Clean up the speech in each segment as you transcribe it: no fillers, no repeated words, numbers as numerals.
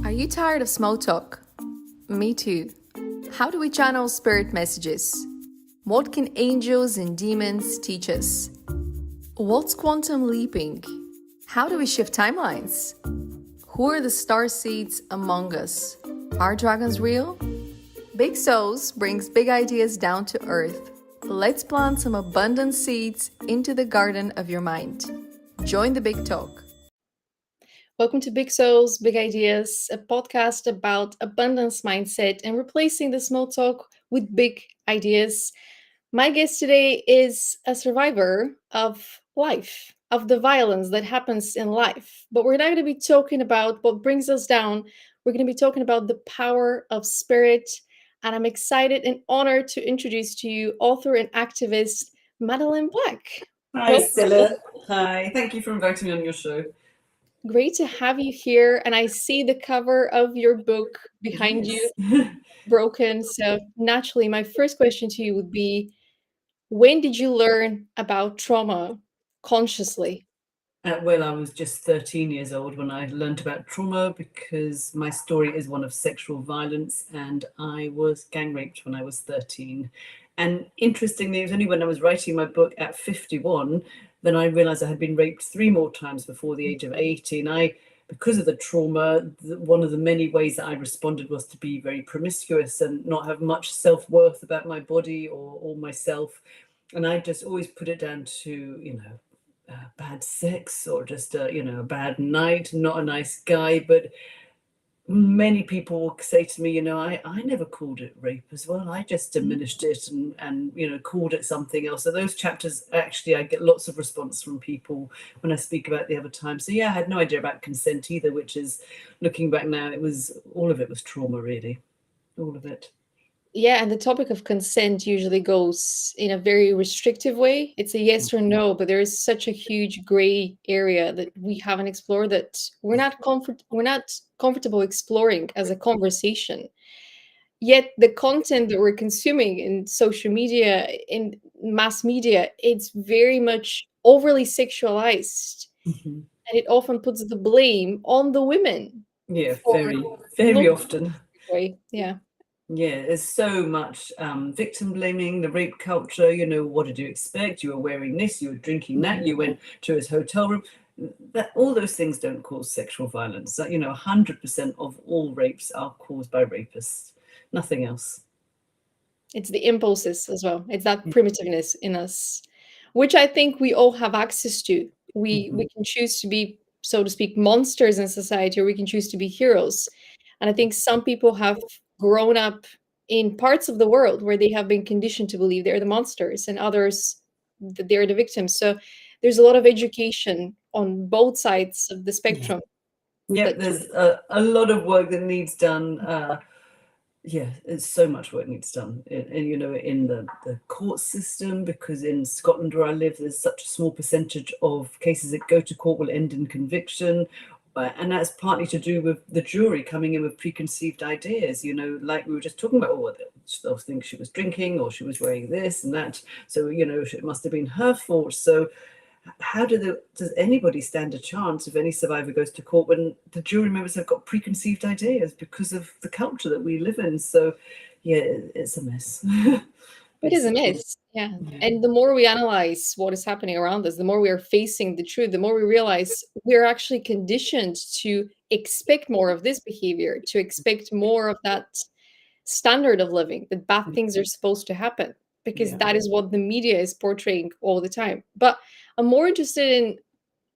Are you tired of small talk? Me too. How do we channel spirit messages? What can angels and demons teach us? What's quantum leaping? How do we shift timelines? Who are the star seeds among us? Are dragons real? Big Souls brings big ideas down to earth. Let's plant some abundant seeds into the garden of your mind. Join the big talk. Welcome to Big Souls, Big Ideas, a podcast about abundance mindset and replacing the small talk with big ideas. My guest today is a survivor of life, of the violence that happens in life. But we're not going to be talking about what brings us down. We're going to be talking about the power of spirit. And I'm excited and honored to introduce to you author and activist Madeleine Black. Hi, Welcome. Stella. Hi. Thank you for inviting me on your show. Great to have you here. And I see the cover of your book behind you, Broken. So naturally, my first question to you would be, when did you learn about trauma consciously? Well, I was just 13 years old when I learned about trauma because my story is one of sexual violence and I was gang raped when I was 13. And interestingly, it was only when I was writing my book at 51 then I realized I had been raped 3 more times before the age of 18. Because of the trauma, one of the many ways that I responded was to be very promiscuous and not have much self-worth about my body or myself. And I just always put it down to, bad sex or just a bad night, not a nice guy. But many people will say to me, I never called it rape as well. I just diminished it and called it something else. So those chapters, actually, I get lots of response from people when I speak about the other time. So yeah, I had no idea about consent either, which is, looking back now, all of it was trauma, really, all of it. Yeah, and the topic of consent usually goes in a very restrictive way. It's a yes or no, but there is such a huge gray area that we haven't explored that we're not comfortable exploring as a conversation. Yet the content that we're consuming in social media, in mass media, it's very much overly sexualized. Mhm. And it often puts the blame on the women Yeah, for very, very looking often. this way. Yeah. Yeah, there's so much victim blaming, the rape culture. What did you expect? You were wearing this, you were drinking that, you went to his hotel room. That all those things don't cause sexual violence. 100% of all rapes are caused by rapists, nothing else. It's the impulses as well. It's that primitiveness in us, which I think we all have access to. We can choose to be, so to speak, monsters in society, or we can choose to be heroes. And I think some people have grown up in parts of the world where they have been conditioned to believe they're the monsters, and others that they're the victims. So there's a lot of education on both sides of the Yeah. spectrum. Yep, That there's a lot of work that needs done. Yeah, it's so much work needs done in the court system, because in Scotland where I live, there's such a small percentage of cases that go to court will end in conviction. And that's partly to do with the jury coming in with preconceived ideas, like we were just talking about, they'll think she was drinking or she was wearing this and that. So, it must have been her fault. So how does anybody stand a chance if any survivor goes to court when the jury members have got preconceived ideas because of the culture that we live in? So yeah, it's a mess. It is a Basically. myth, yeah. And the more we analyze what is happening around us, the more we are facing the truth, the more we realize we're actually conditioned to expect more of this behavior, to expect more of that standard of living, that bad things are supposed to happen, because Yeah. that is what the media is portraying all the time. But I'm more interested in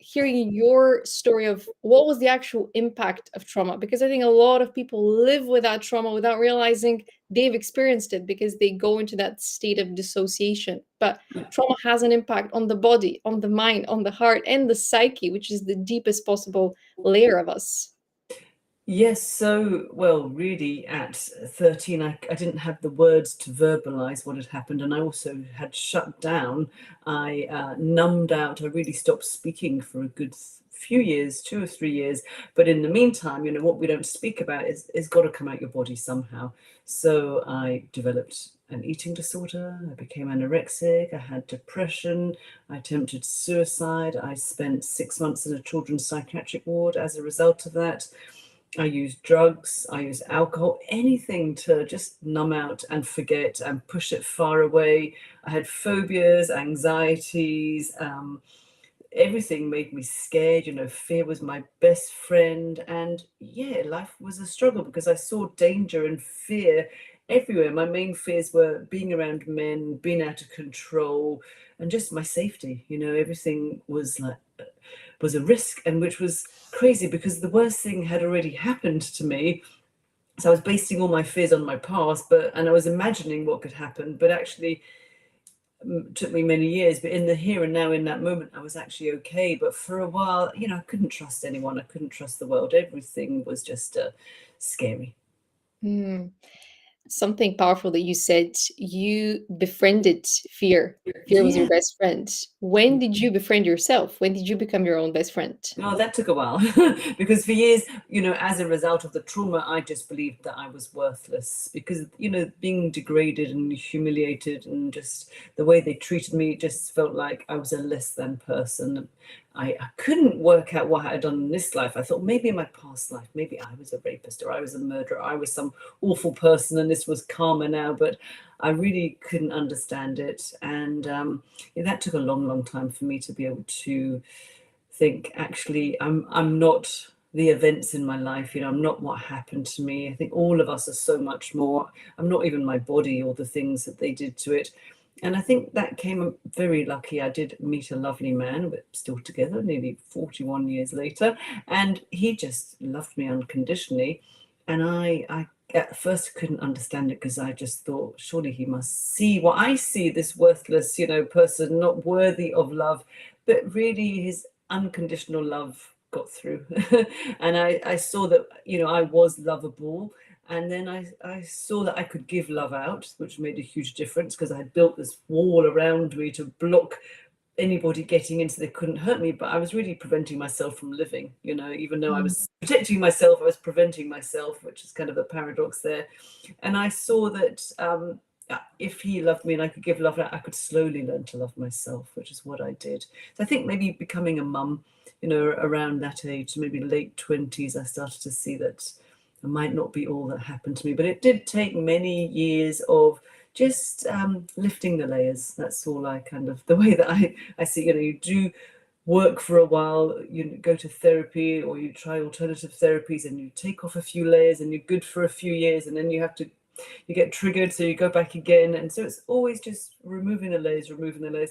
hearing your story of what was the actual impact of trauma, because I think a lot of people live with that trauma without realizing they've experienced it, because they go into that state of dissociation. But trauma has an impact on the body, on the mind, on the heart, and the psyche, which is the deepest possible layer of us. Yes, so, well, really, at 13, I didn't have the words to verbalize what had happened, and I also had shut down. I numbed out. I really stopped speaking for a good few years, 2 or 3 years. But in the meantime, what we don't speak about is got to come out your body somehow. So I developed an eating disorder. I became anorexic. I had depression. I attempted suicide. I spent 6 months in a children's psychiatric ward as a result of that. I used drugs, I used alcohol, anything to just numb out and forget and push it far away. I had phobias, anxieties, everything made me scared. Fear was my best friend. And yeah, life was a struggle because I saw danger and fear everywhere. My main fears were being around men, being out of control, and just my safety. Everything was a risk, and which was crazy because the worst thing had already happened to me. So I was basing all my fears on my past, and I was imagining what could happen, but actually took me many years. But in the here and now, in that moment, I was actually okay. But for a while, I couldn't trust anyone. I couldn't trust the world. Everything was just scary. Mm. Something powerful that you said, you befriended fear. Fear was your Yeah. best friend. When did you befriend yourself? When did you become your own best friend? Oh, that took a while because for years, as a result of the trauma, I just believed that I was worthless because, being degraded and humiliated and just the way they treated me just felt like I was a less than person. I couldn't work out what I had done in this life. I thought maybe in my past life, maybe I was a rapist or I was a murderer. I was some awful person and this was karma now, but I really couldn't understand it. And that took a long, long time for me to be able to think actually I'm not the events in my life. I'm not what happened to me. I think all of us are so much more. I'm not even my body or the things that they did to it. And I think that came very lucky. I did meet a lovely man. We're still together nearly 41 years later, and he just loved me unconditionally. And I at first couldn't understand it because I just thought surely he must see what I see, this worthless person, not worthy of love. But really his unconditional love got through. And I saw that I was lovable. And then I saw that I could give love out, which made a huge difference because I had built this wall around me to block anybody getting in so they couldn't hurt me. But I was really preventing myself from living. Even though I Mm. was protecting myself, I was preventing myself, which is kind of a paradox there. And I saw that if he loved me and I could give love out, I could slowly learn to love myself, which is what I did. So I think maybe becoming a mum, around that age, maybe late 20s, I started to see that I might not be all that happened to me. But it did take many years of just lifting the layers. That's all the way that I see, you do work for a while, you go to therapy or you try alternative therapies and you take off a few layers and you're good for a few years, and then you get triggered, so you go back again. And so it's always just removing the layers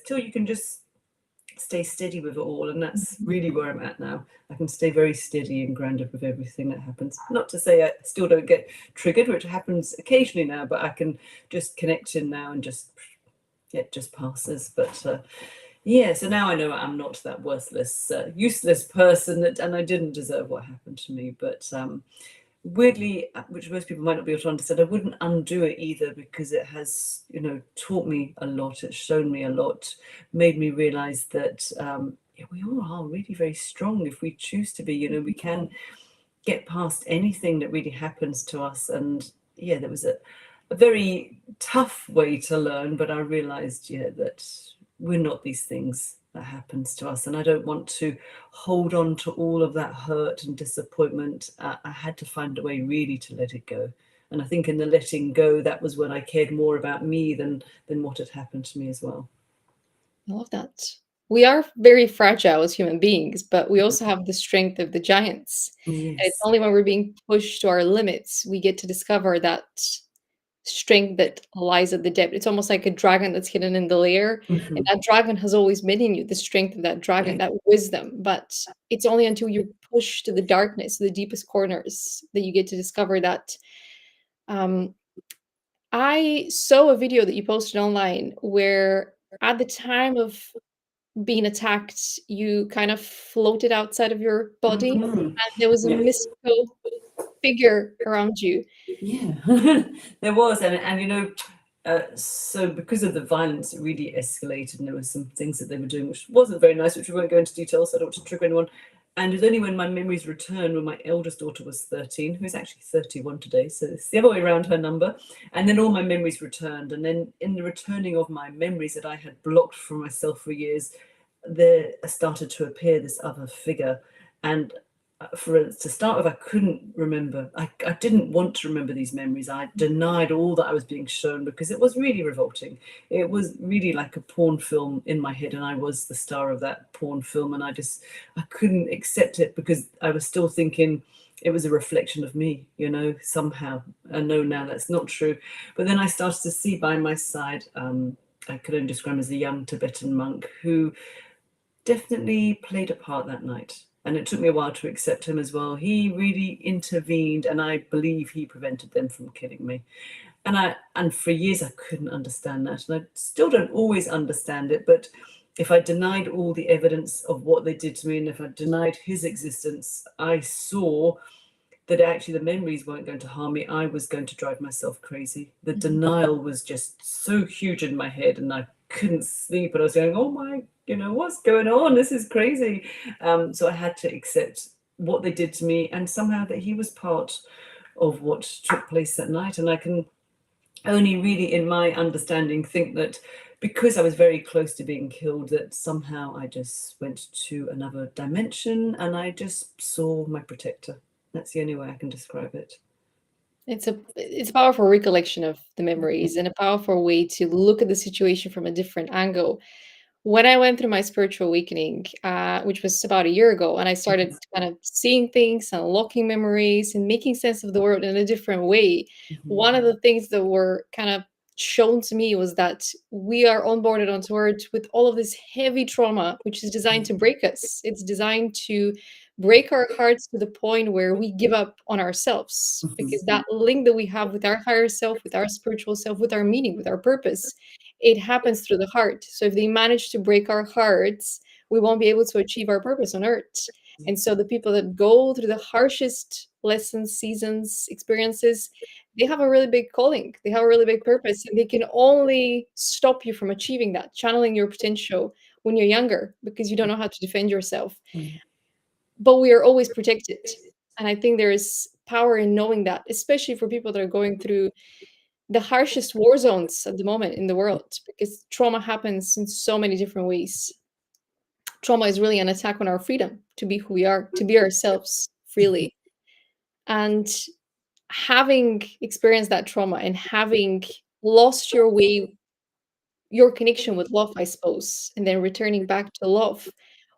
till you can just stay steady with it all. And that's really where I'm at now. I can stay very steady and grounded with everything that happens. Not to say I still don't get triggered, which happens occasionally now, but I can just connect in now and just it just passes. But yeah, so now I know I'm not that worthless, useless person, and I didn't deserve what happened to me. But weirdly, which most people might not be able to understand, I wouldn't undo it either because it has, taught me a lot. It's shown me a lot, made me realize that yeah, we all are really very strong if we choose to be. We can get past anything that really happens to us. And yeah, there was a very tough way to learn, but I realized, yeah, that we're not these things that happens to us. And I don't want to hold on to all of that hurt and disappointment. I had to find a way really to let it go. And I think in the letting go, that was when I cared more about me than what had happened to me as well. I love that. We are very fragile as human beings, but we also have the strength of the giants. And it's Yes. only when we're being pushed to our limits we get to discover that strength that lies at the depth. It's almost like a dragon that's hidden in the lair, and Mhm. that dragon has always been in you, the strength of that Yeah. dragon, that wisdom. But it's only until you push to the darkness, the deepest corners, that you get to discover that. Um, I saw a video that you posted online where, at the time of being attacked, you kind of floated outside of your body, Mhm. and there was a Yeah. mystical figure around you. Yeah, there was, and so because of the violence, it really escalated, and there were some things that they were doing which wasn't very nice, which we won't go into details. So I don't want to trigger anyone. And it was only when my memories returned, when my eldest daughter was 13, who's actually 31 today, so it's the other way around her number, and then all my memories returned. And then in the returning of my memories that I had blocked from myself for years, there started to appear this other figure. And for to start with, I couldn't remember. I didn't want to remember these memories. I denied all that I was being shown because it was really revolting. It was really like a porn film in my head, and I was the star of that porn film, and I couldn't accept it because I was still thinking it was a reflection of me, somehow. I know now that's not true. But then I started to see by my side, I could only describe him as a young Tibetan monk who definitely played a part that night. And it took me a while to accept him as well. He really intervened, and I believe he prevented them from killing me. And for years I couldn't understand that, and I still don't always understand it. But if I denied all the evidence of what they did to me, and if I denied his existence, I saw that actually the memories weren't going to harm me. I was going to drive myself crazy. The denial was just so huge in my head, and I couldn't sleep. And I was going, oh my, what's going on? This is crazy. So I had to accept what they did to me, and somehow that he was part of what took place that night. And I can only really, in my understanding, think that because I was very close to being killed, that somehow I just went to another dimension and I just saw my protector. That's the only way I can describe it. It's a powerful recollection of the memories and a powerful way to look at the situation from a different angle. When I went through my spiritual awakening, which was about a year ago, and I started kind of seeing things, unlocking memories, and making sense of the world in a different way, one of the things that were kind of shown to me was that we are onboarded onto Earth with all of this heavy trauma, which is designed to break us. It's designed to break our hearts to the point where we give up on ourselves, because that link that we have with our higher self, with our spiritual self, with our meaning, with our purpose, it happens through the heart. So if they manage to break our hearts, we won't be able to achieve our purpose on earth. And so the people that go through the harshest lessons, seasons, experiences, they have a really big calling. They have a really big purpose, and they can only stop you from achieving that, channeling your potential when you're younger, because you don't know how to defend yourself. But we are always protected. And I think there is power in knowing that, especially for people that are going through the harshest war zones at the moment in the world, because trauma happens in so many different ways. Trauma is really an attack on our freedom to be who we are, to be ourselves freely. And having experienced that trauma and having lost your way, your connection with love, I suppose, and then returning back to love,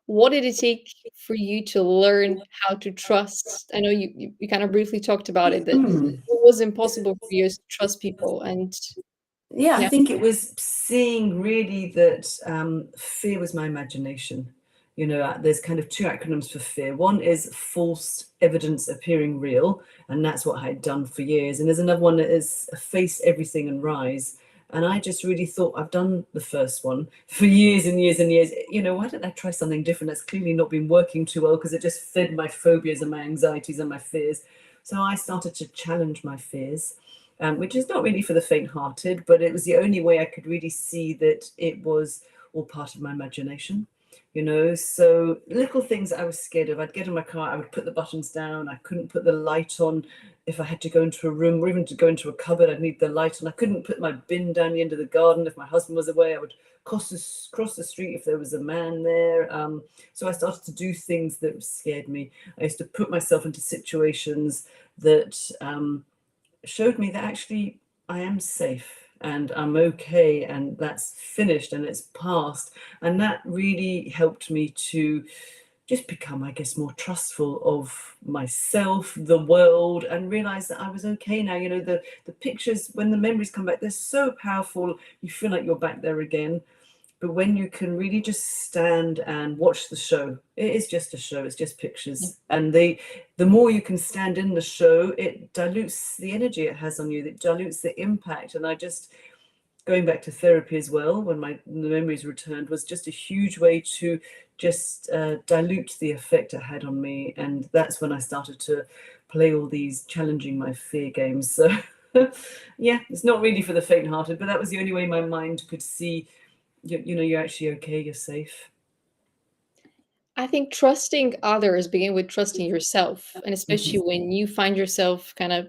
what did it take for you to learn how to trust? I know you kind of briefly talked about it, that it was impossible for you to trust people. And Yeah, I yeah. think it was seeing really that fear was my imagination. There's kind of two acronyms for fear. One is false evidence appearing real, and that's what I had done for years. And there's another one that is face everything and rise. And I just really thought, I've done the first one for years and years and years. Why don't I try something different? That's clearly not been working too well, because it just fed my phobias and my anxieties and my fears. So I started to challenge my fears, which is not really for the faint-hearted, but it was the only way I could really see that it was all part of my imagination. So little things I was scared of. I'd get in my car, I would put the buttons down, I couldn't put the light on. If I had to go into a room or even to go into a cupboard, I'd need the light on. I couldn't put my bin down the end of the garden. If my husband was away, I would cross the street if there was a man there. So I started to do things that scared me. I used to put myself into situations that showed me that actually I am safe and I'm okay, and that's finished and it's past. And that really helped me to just become, I guess, more trustful of myself, the world, and realize that I was okay now. The pictures, when the memories come back, they're so powerful. You feel like you're back there again. But when you can really just stand and watch the show, it is just a show, it's just pictures. And the more you can stand in the show, it dilutes the energy it has on you, it dilutes the impact. And I just, going back to therapy as well, when the memories returned, was just a huge way to just dilute the effect it had on me. And that's when I started to play all these challenging my fear games. So yeah, it's not really for the faint-hearted, but that was the only way my mind could see, you're actually okay, you're safe. I think trusting others begin with trusting yourself, and especially when you find yourself kind of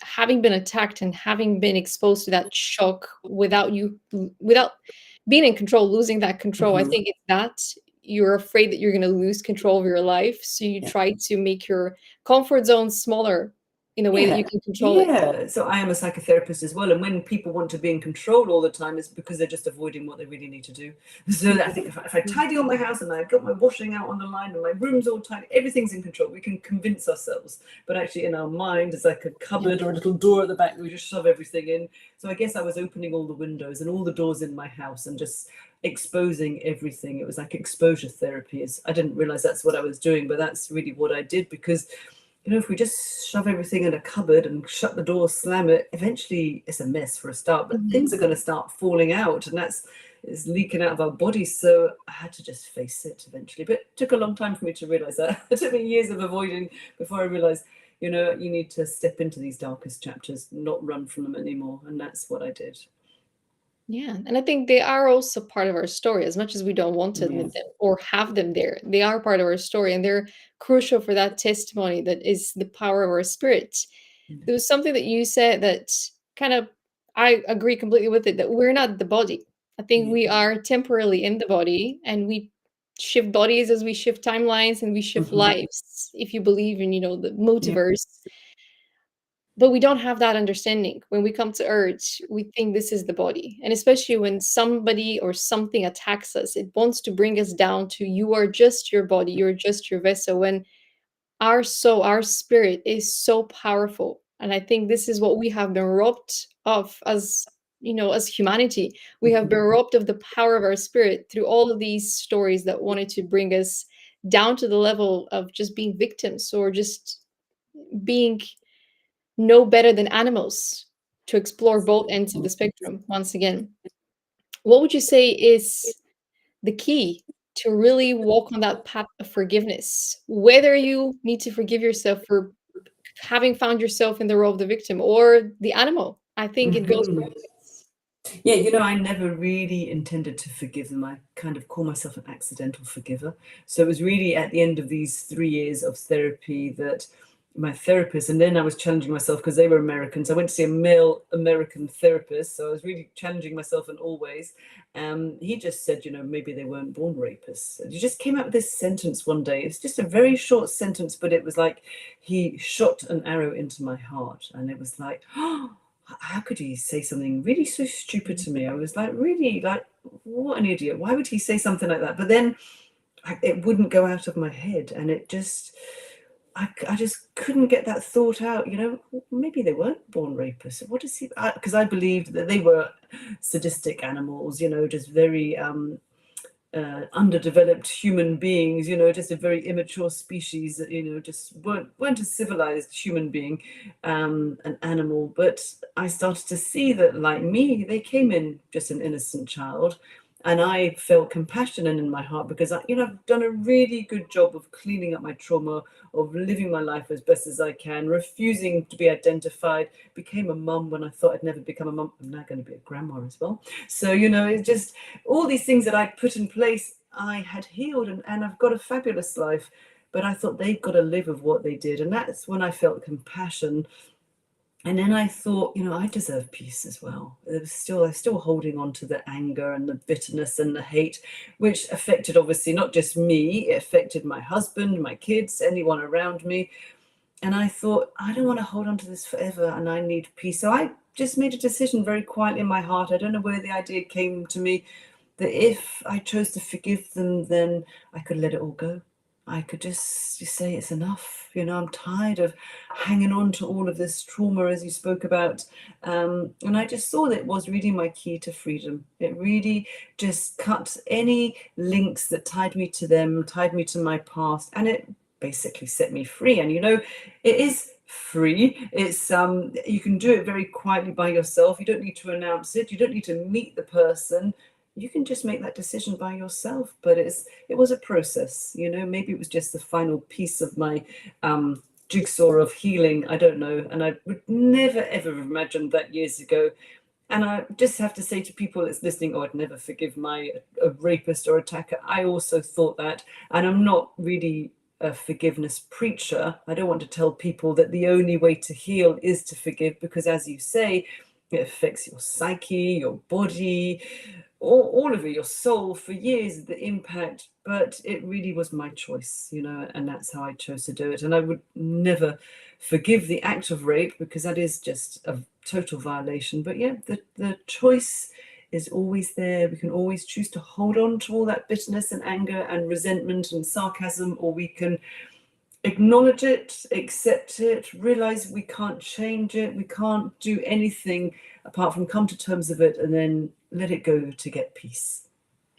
having been attacked and having been exposed to that shock without being in control, losing that control. I think it's that you're afraid that you're going to lose control of your life. So you try to make your comfort zone smaller in a way that you Yeah, can control it. yeah. So I am a psychotherapist as well, and when people want to be in control all the time, it's because they're just avoiding what they really need to do. So I think if I tidy all my house and I got my washing out on the line and my room's all tidy, everything's in control. We can convince ourselves, but actually in our mind, it's like a cupboard or a little door at the back. We just shove everything in. So I guess I was opening all the windows and all the doors in my house and just exposing everything. It was like exposure therapy. I didn't realize that's what I was doing, but that's really what I did, because if we just shove everything in a cupboard and shut the door, slam it, eventually it's a mess for a start, but things are going to start falling out, and it's leaking out of our bodies. So I had to just face it eventually, but it took a long time for me to realize that. It took me years of avoiding before I realized, you need to step into these darkest chapters, not run from them anymore. And that's what I did. Yeah, and I think they are also part of our story, as much as we don't want to admit them or have them there. They are part of our story, and they're crucial for that testimony that is the power of our spirit. There was something that you said that kind of, I agree completely with it, that we're not the body. I think we are temporarily in the body, and we shift bodies as we shift timelines and we shift lives, if you believe in, the multiverse. But we don't have that understanding. When we come to Earth, we think this is the body. And especially when somebody or something attacks us, it wants to bring us down to, you are just your body, you're just your vessel. When our soul, our spirit is so powerful. And I think this is what we have been robbed of as humanity. We have been robbed of the power of our spirit through all of these stories that wanted to bring us down to the level of just being victims, or just being no better than animals, to explore both ends of the spectrum once again. What would you say is the key to really walk on that path of forgiveness? Whether you need to forgive yourself for having found yourself in the role of the victim or the animal. I think it goes both ways. Yeah, I never really intended to forgive them. I kind of call myself an accidental forgiver. So it was really at the end of these 3 years of therapy that my therapist, and then I was challenging myself because they were Americans. I went to see a male American therapist, so I was really challenging myself in all ways. He just said, maybe they weren't born rapists. And he just came out with this sentence one day. It's just a very short sentence, but it was like he shot an arrow into my heart, and it was like, oh, how could he say something really so stupid to me? I was like, really, like, what an idiot. Why would he say something like that? But then it wouldn't go out of my head, and it just, I just couldn't get that thought out. Maybe they weren't born rapists. What is he? Because I believed that they were sadistic animals, just very underdeveloped human beings, just a very immature species that, just weren't a civilized human being, an animal. But I started to see that, like me, they came in just an innocent child. And I felt compassion in my heart, because I've done a really good job of cleaning up my trauma, of living my life as best as I can, refusing to be identified. Became a mum when I thought I'd never become a mum. I'm now going to be a grandma as well. So it's just all these things that I put in place. I had healed, and I've got a fabulous life. But I thought they've got to live with what they did, and that's when I felt compassion. And then I thought, I deserve peace as well. I'm still holding on to the anger and the bitterness and the hate, which affected, obviously, not just me. It affected my husband, my kids, anyone around me. And I thought, I don't want to hold on to this forever, and I need peace. So I just made a decision very quietly in my heart. I don't know where the idea came to me, that if I chose to forgive them, then I could let it all go. I could just say it's enough. I'm tired of hanging on to all of this trauma, as you spoke about. And I just saw that it was really my key to freedom. It really just cut any links that tied me to them, tied me to my past, and it basically set me free. And it is free. It's you can do it very quietly by yourself. You don't need to announce it. You don't need to meet the person. You can just make that decision by yourself. But it was a process. Maybe it was just the final piece of my jigsaw of healing. I don't know. And I would never ever have imagined that years ago. And I just have to say to people that's listening, I'd never forgive a rapist or attacker. I also thought that, and I'm not really a forgiveness preacher. I don't want to tell people that the only way to heal is to forgive, because, as you say, it affects your psyche, your body, all of it, your soul for years, the impact, but it really was my choice, and that's how I chose to do it. And I would never forgive the act of rape because that is just a total violation. But yeah, the choice is always there. We can always choose to hold on to all that bitterness and anger and resentment and sarcasm, or we can acknowledge it, accept it, realize we can't change it, we can't do anything apart from come to terms with it and then let it go to get peace.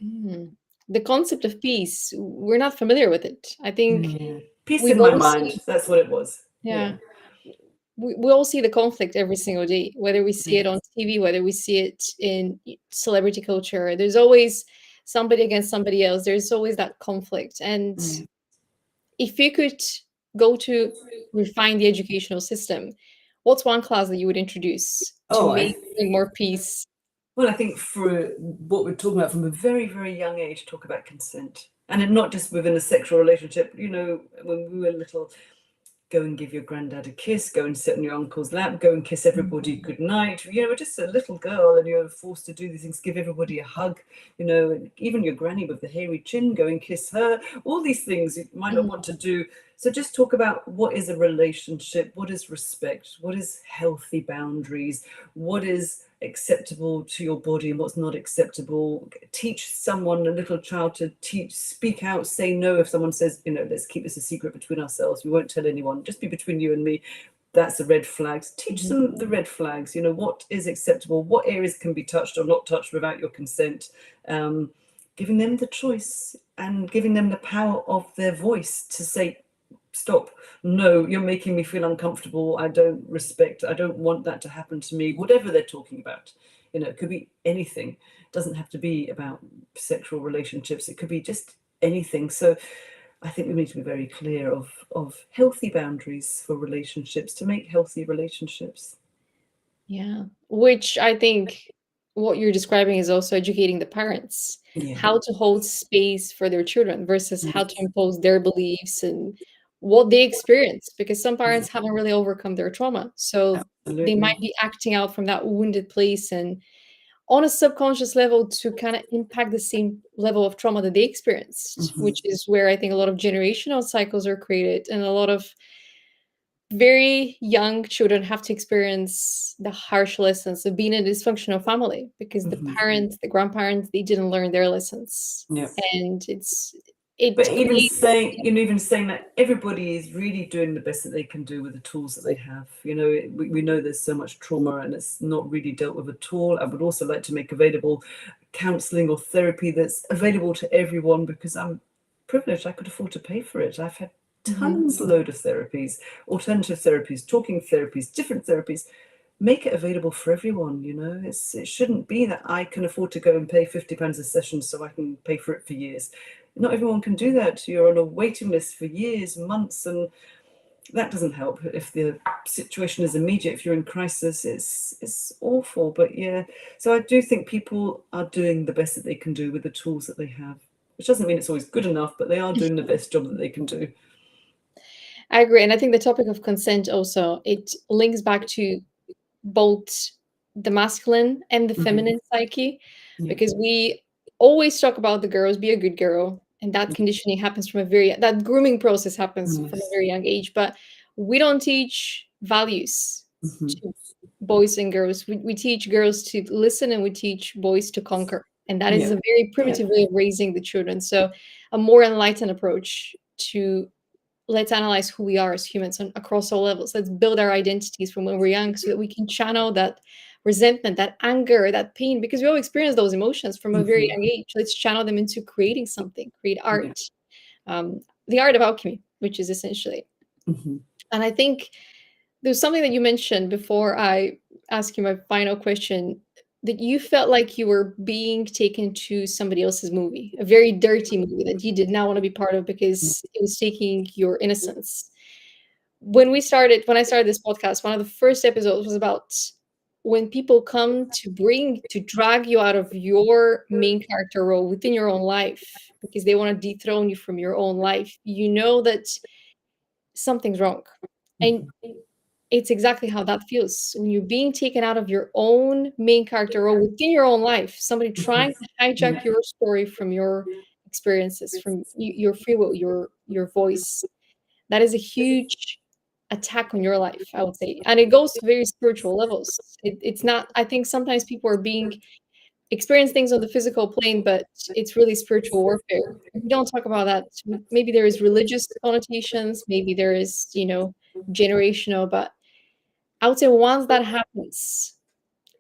Mm. The concept of peace, we're not familiar with it. I think Peace we've in my all mind, seen, that's what it was. yeah, we all see the conflict every single day, whether we see it on TV, whether we see it in celebrity culture. There's always somebody against somebody else. There's always that conflict. And if you could go to refine the educational system, what's one class that you would introduce to make more peace? Well, I think for what we're talking about from a very, very young age, talk about consent. And not just within a sexual relationship. When we were little, go and give your granddad a kiss, go and sit on your uncle's lap, go and kiss everybody goodnight. Just a little girl and you're forced to do these things, give everybody a hug, even your granny with the hairy chin, go and kiss her. All these things you might not want to do. So just talk about what is a relationship, what is respect, what is healthy boundaries, what is acceptable to your body and what's not acceptable. Teach someone, a little child, to speak out, say no if someone says, let's keep this a secret between ourselves, we won't tell anyone, just be between you and me. That's the red flags. Teach them the red flags, what is acceptable, what areas can be touched or not touched without your consent. Giving them the choice and giving them the power of their voice to say, stop, no, you're making me feel uncomfortable, I don't want that to happen to me, whatever they're talking about. It could be anything. It doesn't have to be about sexual relationships, it could be just anything. So I think we need to be very clear of healthy boundaries for relationships to make healthy relationships. Yeah, which I think what you're describing is also educating the parents how to hold space for their children versus how to impose their beliefs and what they experience, because some parents haven't really overcome their trauma. So they might be acting out from that wounded place and on a subconscious level to kind of impact the same level of trauma that they experienced, which is where I think a lot of generational cycles are created and a lot of very young children have to experience the harsh lessons of being in a dysfunctional family because the parents, the grandparents, they didn't learn their lessons. And but even saying that everybody is really doing the best that they can do with the tools that they have. We know there's so much trauma and it's not really dealt with at all. I would also like to make available counseling or therapy that's available to everyone, because I'm privileged, I could afford to pay for it. I've had tons load of therapies, alternative therapies, talking therapies, different therapies. Make it available for everyone. It shouldn't be that I can afford to go and pay £50 a session so I can pay for it for years. Not everyone can do that. You're on a waiting list for years, months, and that doesn't help. If the situation is immediate, if you're in crisis, it's awful. But so I do think people are doing the best that they can do with the tools that they have, which doesn't mean it's always good enough, but they are doing the best job that they can do. I agree. And I think the topic of consent also, it links back to both the masculine and the feminine psyche, because we always talk about the girls, be a good girl. And that conditioning happens that grooming process happens from a very young age. But we don't teach values to boys and girls. We teach girls to listen and we teach boys to conquer. And that is a very primitive way of raising the children. So a more enlightened approach to let's analyze who we are as humans across all levels. Let's build our identities from when we're young so that we can channel that resentment, that anger, that pain, because we all experience those emotions from a very young age. Let's channel them into creating something, create art, the art of alchemy, which is essentially. And I think there's something that you mentioned before I ask you my final question, that you felt like you were being taken to somebody else's movie, a very dirty movie that you did not want to be part of because it was taking your innocence. When I started this podcast, one of the first episodes was about when people come to drag you out of your main character role within your own life because they want to dethrone you from your own life, you know that something's wrong. And it's exactly how that feels when you're being taken out of your own main character role within your own life. Somebody trying to hijack your story from your experiences, from your free will, your voice. That is a huge attack on your life, I would say, and it goes to very spiritual levels. It's not. I think sometimes people are being experience things on the physical plane, but it's really spiritual warfare. We don't talk about that. Maybe there is religious connotations, maybe there is, generational, but I would say once that happens,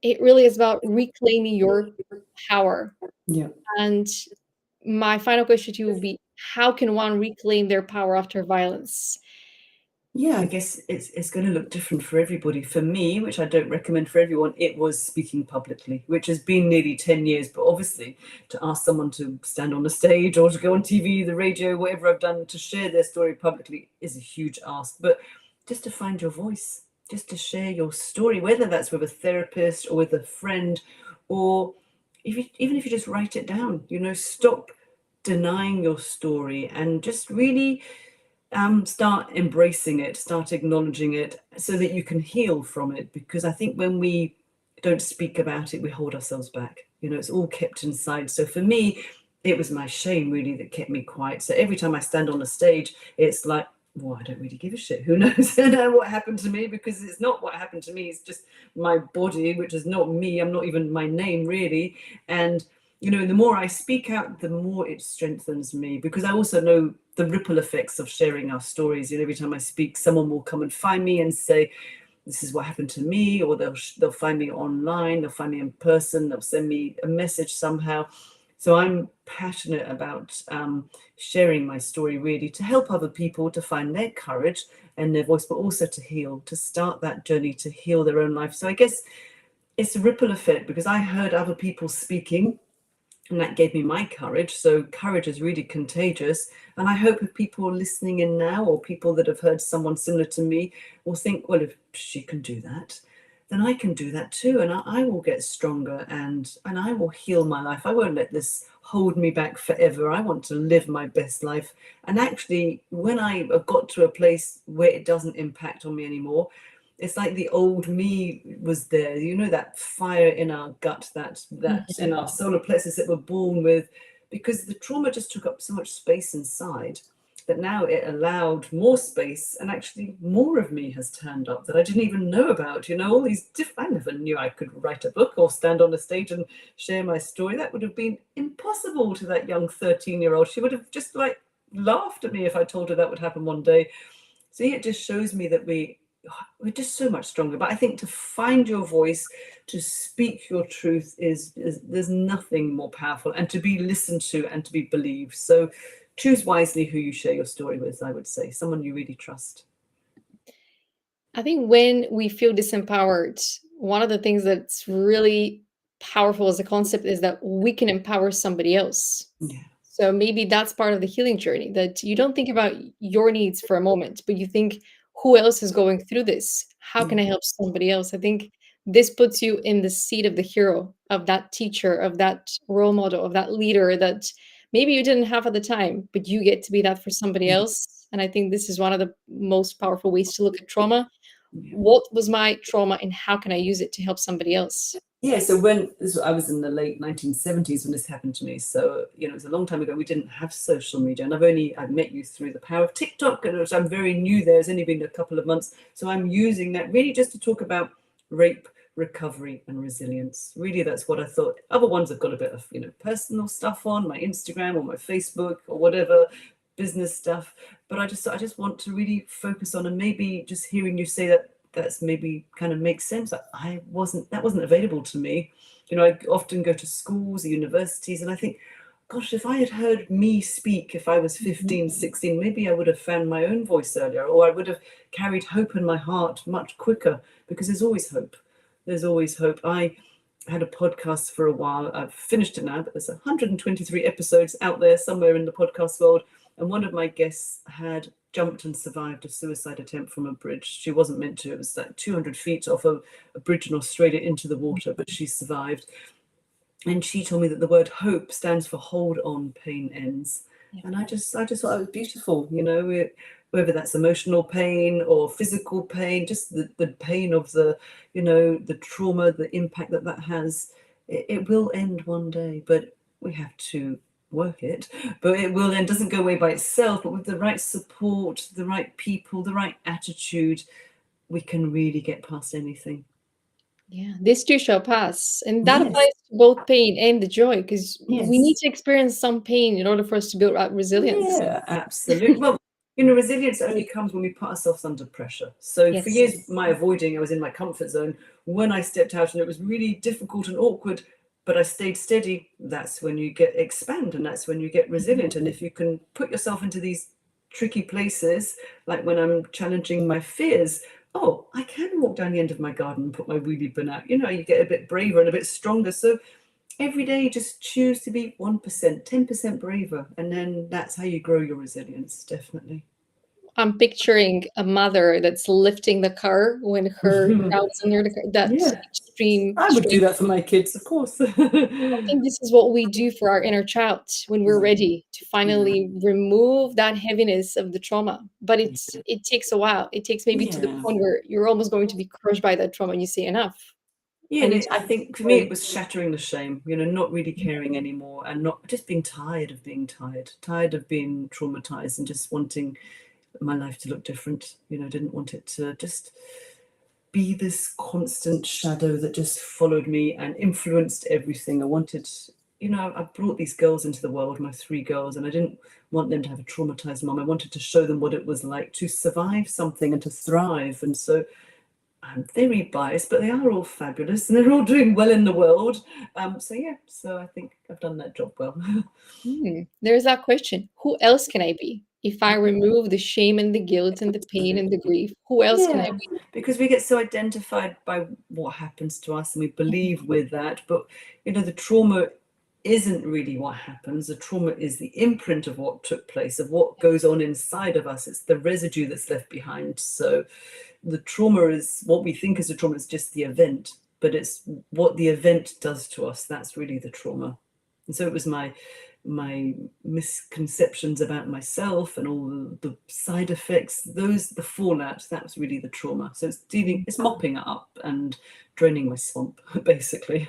it really is about reclaiming your power. Yeah. And my final question to you will be, how can one reclaim their power after violence? Yeah, I guess it's going to look different for everybody. For me, which I don't recommend for everyone, it was speaking publicly, which has been nearly 10 years. But obviously, to ask someone to stand on the stage or to go on TV, the radio, whatever I've done, to share their story publicly is a huge ask. But just to find your voice, just to share your story, whether that's with a therapist or with a friend, or even if you just write it down, stop denying your story and just really start embracing it, start acknowledging it so that you can heal from it. Because I think when we don't speak about it, we hold ourselves back. It's all kept inside. So for me, it was my shame really that kept me quiet. So every time I stand on a stage, it's like, well, I don't really give a shit. Who knows what happened to me? Because it's not what happened to me. It's just my body, which is not me. I'm not even my name really. And the more I speak out, the more it strengthens me, because I also know the ripple effects of sharing our stories. Every time I speak, someone will come and find me and say, this is what happened to me, or they'll find me online, they'll find me in person, they'll send me a message somehow. So I'm passionate about sharing my story, really, to help other people to find their courage and their voice, but also to heal, to start that journey to heal their own life. So I guess it's a ripple effect, because I heard other people speaking, and that gave me my courage. So courage is really contagious. And I hope if people listening in now, or people that have heard someone similar to me, will think, well, if she can do that, then I can do that too. And I will get stronger, and I will heal my life. I won't let this hold me back forever. I want to live my best life. And actually, when I got to a place where it doesn't impact on me anymore, it's like the old me was there, that fire in our gut, that in our solar plexus that we're born with, because the trauma just took up so much space inside that now it allowed more space, and actually more of me has turned up that I didn't even know about. All these different, I never knew I could write a book or stand on a stage and share my story. That would have been impossible to that young 13-year-old. She would have just laughed at me if I told her that would happen one day. So it just shows me that we're just so much stronger. But I think to find your voice, to speak your truth is there's nothing more powerful, and to be listened to and to be believed. So choose wisely who you share your story with, I would say, someone you really trust. I think when we feel disempowered, one of the things that's really powerful as a concept is that we can empower somebody else. Yeah. So maybe that's part of the healing journey, that you don't think about your needs for a moment, but you think, who else is going through this? How can I help somebody else? I think this puts you in the seat of the hero, of that teacher, of that role model, of that leader that maybe you didn't have at the time, but you get to be that for somebody else. And I think this is one of the most powerful ways to look at trauma. What was my trauma and how can I use it to help somebody else? Yeah, so I was in the late 1970s when this happened to me. So, it was a long time ago. We didn't have social media. And I've met you through the power of TikTok, and I'm very new there. It's only been a couple of months. So I'm using that really just to talk about rape, recovery, and resilience. Really, that's what I thought. Other ones have got a bit of, personal stuff on my Instagram or my Facebook or whatever, business stuff. But I just want to really focus on, and maybe just hearing you say that's maybe kind of makes sense. That wasn't available to me. I often go to schools or universities, and I think, gosh, if I had heard me speak if I was 15, 16, maybe I would have found my own voice earlier, or I would have carried hope in my heart much quicker, because there's always hope. There's always hope. I had a podcast for a while. I've finished it now, but there's 123 episodes out there somewhere in the podcast world. And one of my guests had jumped and survived a suicide attempt from a bridge. She wasn't meant to. It was like 200 feet off a bridge in Australia into the water, but she survived. And she told me that the word hope stands for hold on, pain ends. Yeah. And I just thought it was beautiful. whether that's emotional pain or physical pain, just the pain of the, the trauma, the impact that has. It will end one day, but we have to work it. But it will end, doesn't go away by itself, but with the right support, the right people, the right attitude, we can really get past anything. Yeah, this too shall pass. And that Yes. applies to both pain and the joy, because we need Yes. to experience some pain in order for us to build up resilience. Yeah, absolutely. Well, resilience only comes when we put ourselves under pressure. So for Yes. years, my avoiding, I was in my comfort zone. When I stepped out and it was really difficult and awkward, but I stayed steady, that's when you get expand, and that's when you get resilient. And if you can put yourself into these tricky places, like when I'm challenging my fears, oh, I can walk down the end of my garden and put my wheelie bin out. You get a bit braver and a bit stronger. So every day, just choose to be 1%, 10% braver, and then that's how you grow your resilience. Definitely. I'm picturing a mother that's lifting the car when her child's under the car. That's Yeah, extreme I would do strength. that for my kids, of course. I think this is what we do for our inner child when we're ready to finally remove that heaviness of the trauma. But it takes a while. It takes maybe to the Yeah. point where you're almost going to be crushed by that trauma and you say enough. Yeah, I need I to think for me it was shattering the shame, not really caring anymore, and not just being tired of being tired of being traumatized, and just wanting my life to look different. Didn't want it to just be this constant shadow that just followed me and influenced everything. I wanted, I brought these girls into the world, my 3 girls, and I didn't want them to have a traumatized mom. I wanted to show them what it was like to survive something and to thrive. And so I'm very biased, but they are all fabulous and they're all doing well in the world. So I think I've done that job well. There's that question. Who else can I be? If I remove the shame and the guilt and the pain and the grief, who else can I Yeah, be? because we get so identified by what happens to us and we believe with that. But, the trauma isn't really what happens. The trauma is the imprint of what took place, of what goes on inside of us. It's the residue that's left behind. So the trauma is what we think is a trauma, is just the event, but it's what the event does to us. That's really the trauma. And so it was my misconceptions about myself and all the side effects, the fallout, that was really the trauma. So it's mopping it up and draining my swamp, basically.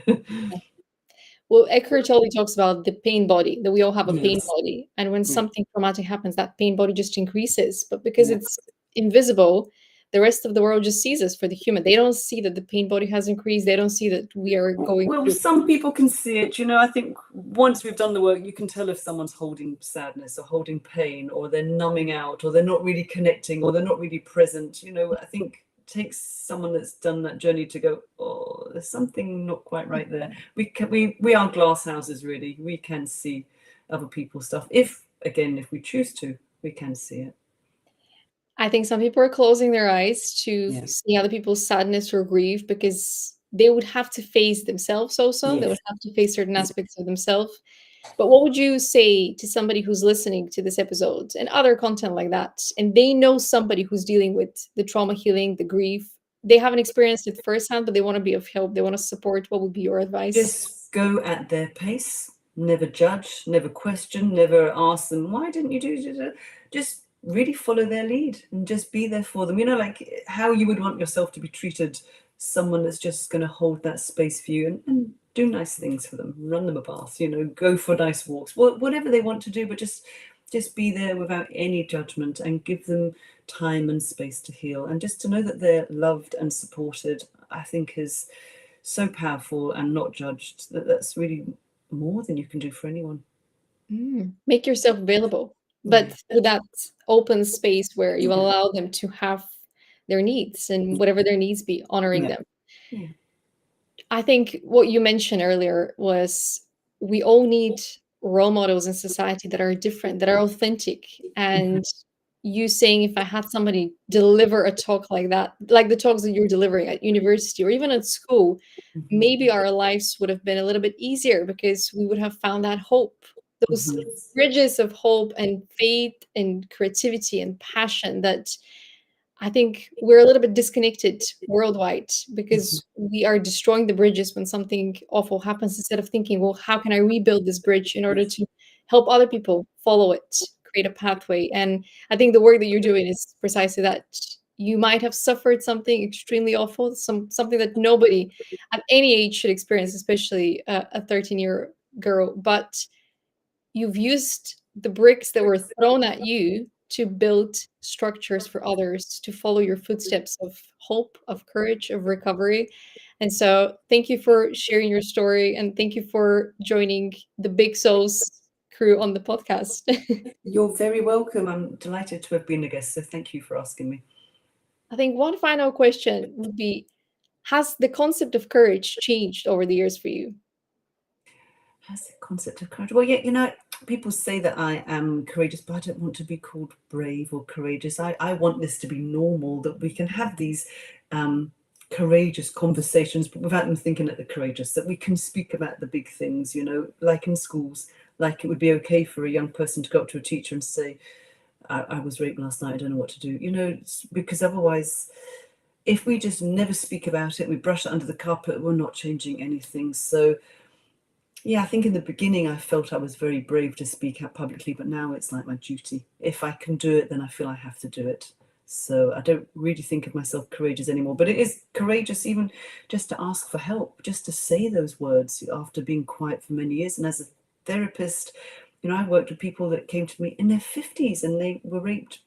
Well, Eckhart Tolle talks about the pain body, that we all have a pain Yes. body. And when Yeah. something traumatic happens, that pain body just increases. But because Yeah. it's invisible, the rest of the world just sees us for the human. They don't see that the pain body has increased. They don't see that we are going Well, through. some people can see it. I think once we've done the work, you can tell if someone's holding sadness or holding pain, or they're numbing out, or they're not really connecting, or they're not really present. I think it takes someone that's done that journey to go, oh, there's something not quite right there. We are glass houses, really. We can see other people's stuff. If we choose to, we can see it. I think some people are closing their eyes to Yeah. seeing other people's sadness or grief because they would have to face themselves also. They Yes. would have to face certain aspects of themselves. But what would you say to somebody who's listening to this episode and other content like that, and they know somebody who's dealing with the trauma healing, the grief? They haven't experienced it firsthand, but they want to be of help. They want to support. What would be your advice? Just go at their pace. Never judge, never question, never ask them, why didn't you do it? Just really follow their lead and just be there for them. Like how you would want yourself to be treated, someone that's just going to hold that space for you and do nice things for them, run them a bath, go for nice walks, whatever they want to do, but just be there without any judgment and give them time and space to heal. And just to know that they're loved and supported, I think is so powerful, and not judged. That's really more than you can do for anyone. Make yourself available, but with that open space where you allow them to have their needs and whatever their needs be, honoring them. Yeah. I think what you mentioned earlier was we all need role models in society that are different, that are authentic. And you saying, if I had somebody deliver a talk like that, like the talks that you're delivering at university or even at school, maybe our lives would have been a little bit easier because we would have found that hope, those bridges of hope and faith and creativity and passion that I think we're a little bit disconnected worldwide because we are destroying the bridges when something awful happens instead of thinking, well, how can I rebuild this bridge in order to help other people follow it, create a pathway. And I think the work that you're doing is precisely that. You might have suffered something extremely awful, something that nobody at any age should experience, especially a 13-year girl. But you've used the bricks that were thrown at you to build structures for others to follow your footsteps of hope, of courage, of recovery. And so, thank you for sharing your story, and thank you for joining the Big Souls crew on the podcast. You're very welcome. I'm delighted to have been a guest, so thank you for asking me. I think one final question would be, has the concept of courage changed over the years for you? Has the concept of courage? Well, yeah, people say that I am courageous, but I don't want to be called brave or courageous. I want this to be normal, that we can have these courageous conversations, but without them thinking that they're courageous, that we can speak about the big things, like in schools, like it would be okay for a young person to go up to a teacher and say, I was raped last night, I don't know what to do, because otherwise, if we just never speak about it, we brush it under the carpet, we're not changing anything. So yeah, I think in the beginning I felt I was very brave to speak out publicly, but now it's like my duty. If I can do it, then I feel I have to do it. So I don't really think of myself courageous anymore, but it is courageous even just to ask for help, just to say those words after being quiet for many years. And as a therapist, I worked with people that came to me in their 50s and they were raped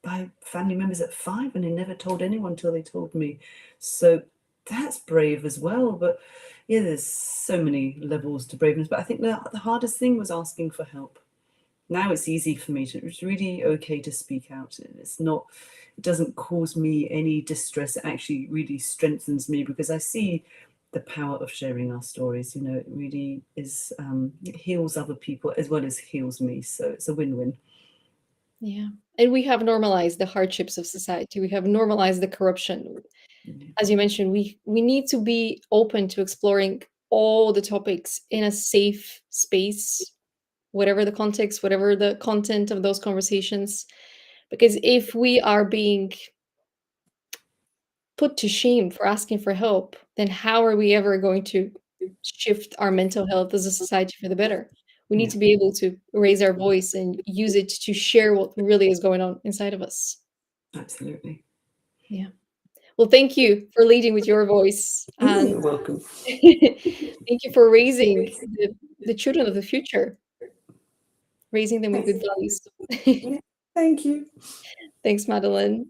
by family members at 5 and they never told anyone till they told me. So that's brave as well. But yeah, there's so many levels to braveness. But I think the hardest thing was asking for help. Now it's easy for me it's really okay to speak out. It doesn't cause me any distress. It actually really strengthens me because I see the power of sharing our stories. It really is, it heals other people as well as heals me. So it's a win-win. Yeah. And we have normalized the hardships of society. We have normalized the corruption. As you mentioned, we need to be open to exploring all the topics in a safe space, whatever the context, whatever the content of those conversations. Because if we are being put to shame for asking for help, then how are we ever going to shift our mental health as a society for the better? We need Yeah. to be able to raise our voice and use it to share what really is going on inside of us. Absolutely. Yeah. Well, thank you for leading with your voice. And You're welcome. thank you for raising the children of the future, raising them with good values. Thank you. Thanks, Madeleine.